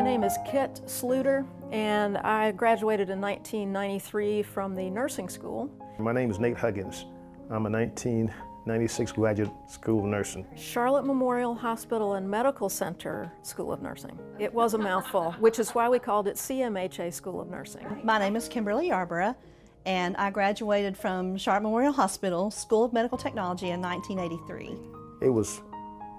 name is Kit Sluter, and I graduated in 1993 from the nursing school. My name is Nate Huggins. I'm a 1996 graduate School of Nursing. Charlotte Memorial Hospital and Medical Center School of Nursing. It was a mouthful, which is why we called it CMHA School of Nursing. My name is Kimberly Yarborough, and I graduated from Charlotte Memorial Hospital School of Medical Technology in 1983. It was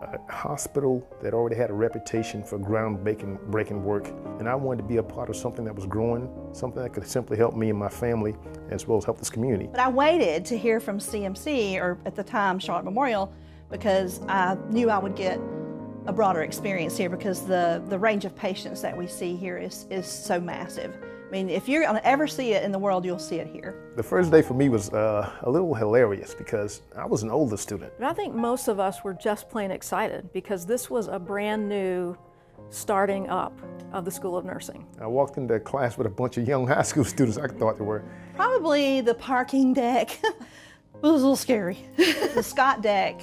a hospital that already had a reputation for groundbreaking work, and I wanted to be a part of something that was growing, something that could simply help me and my family, as well as help this community. But I waited to hear from CMC, or at the time Charlotte Memorial, because I knew I would get a broader experience here, because the range of patients that we see here is so massive. I mean, if you're going to ever see it in the world, you'll see it here. The first day for me was a little hilarious because I was an older student. But I think most of us were just plain excited because this was a brand new starting up of the School of Nursing. I walked into class with a bunch of young high school students, I thought they were. Probably the parking deck was a little scary. The Scott deck,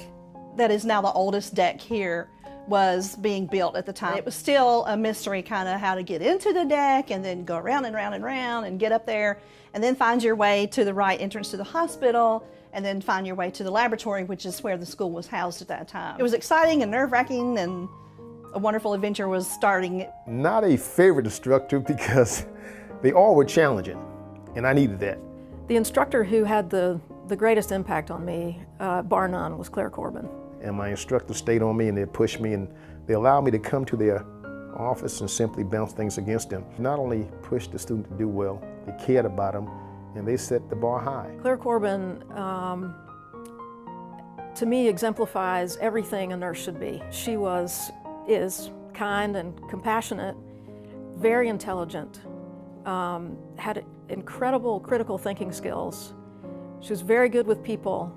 that is now the oldest deck here, was being built at the time. It was still a mystery kind of how to get into the deck and then go around and round and round and get up there and then find your way to the right entrance to the hospital and then find your way to the laboratory, which is where the school was housed at that time. It was exciting and nerve-wracking, and a wonderful adventure was starting. Not a favorite instructor because they all were challenging, and I needed that. The instructor who had the greatest impact on me, bar none, was Claire Corbin. And my instructor stayed on me, and they pushed me, and they allowed me to come to their office and simply bounce things against them. Not only pushed the student to do well, they cared about them, and they set the bar high. Claire Corbin, to me, exemplifies everything a nurse should be. She is kind and compassionate, very intelligent, had incredible critical thinking skills. She was very good with people.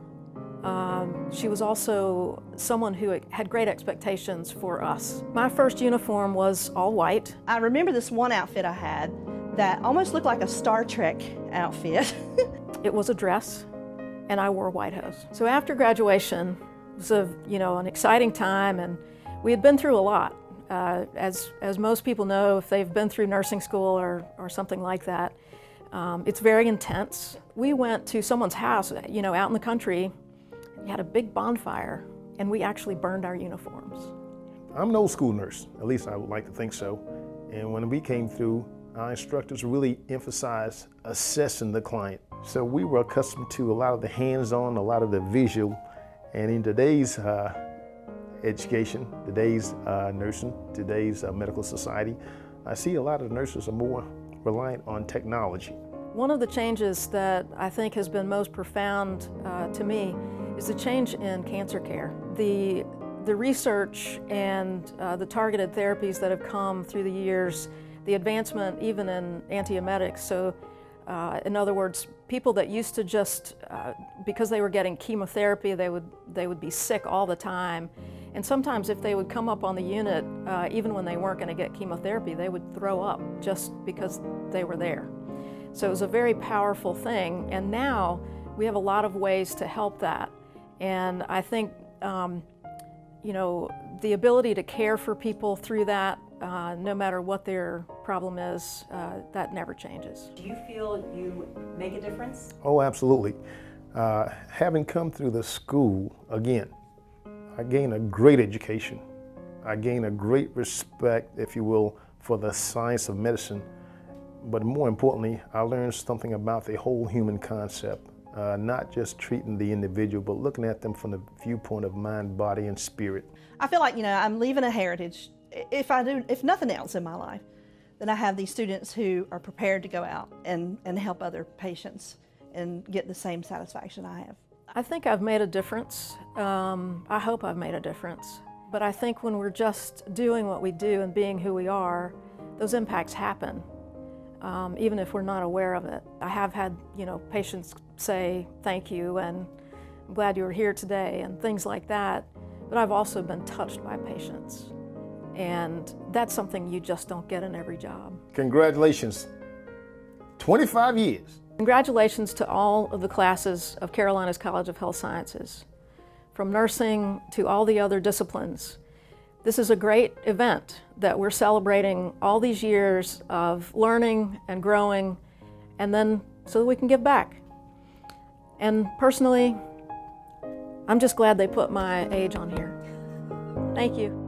She was also someone who had great expectations for us. My first uniform was all white. I remember this one outfit I had that almost looked like a Star Trek outfit. It was a dress, and I wore white hose. So after graduation, it was an exciting time, and we had been through a lot. As most people know, if they've been through nursing school or something like that, it's very intense. We went to someone's house, out in the country. We had a big bonfire, and we actually burned our uniforms. I'm an old school nurse, at least I would like to think so. And when we came through, our instructors really emphasized assessing the client. So we were accustomed to a lot of the hands-on, a lot of the visual. And in today's education, today's nursing, today's medical society, I see a lot of nurses are more reliant on technology. One of the changes that I think has been most profound to me is the change in cancer care. The research and the targeted therapies that have come through the years, the advancement even in antiemetics. So in other words, people that used to just, because they were getting chemotherapy, they would be sick all the time. And sometimes if they would come up on the unit, even when they weren't going to get chemotherapy, they would throw up just because they were there. So it was a very powerful thing, and now we have a lot of ways to help that. And I think, the ability to care for people through that, no matter what their problem is, that never changes. Do you feel you make a difference? Oh, absolutely. Having come through the school, again, I gained a great education. I gained a great respect, if you will, for the science of medicine. But more importantly, I learned something about the whole human concept, not just treating the individual, but looking at them from the viewpoint of mind, body, and spirit. I feel like, I'm leaving a heritage. If nothing else in my life, then I have these students who are prepared to go out and help other patients and get the same satisfaction I have. I think I've made a difference. I hope I've made a difference. But I think when we're just doing what we do and being who we are, those impacts happen. Even if we're not aware of it. I have had, patients say thank you and I'm glad you were here today and things like that, but I've also been touched by patients, and that's something you just don't get in every job. Congratulations, 25 years. Congratulations to all of the classes of Carolina's College of Health Sciences. From nursing to all the other disciplines, This is a great event that we're celebrating all these years of learning and growing, and then so that we can give back. And personally, I'm just glad they put my age on here. Thank you.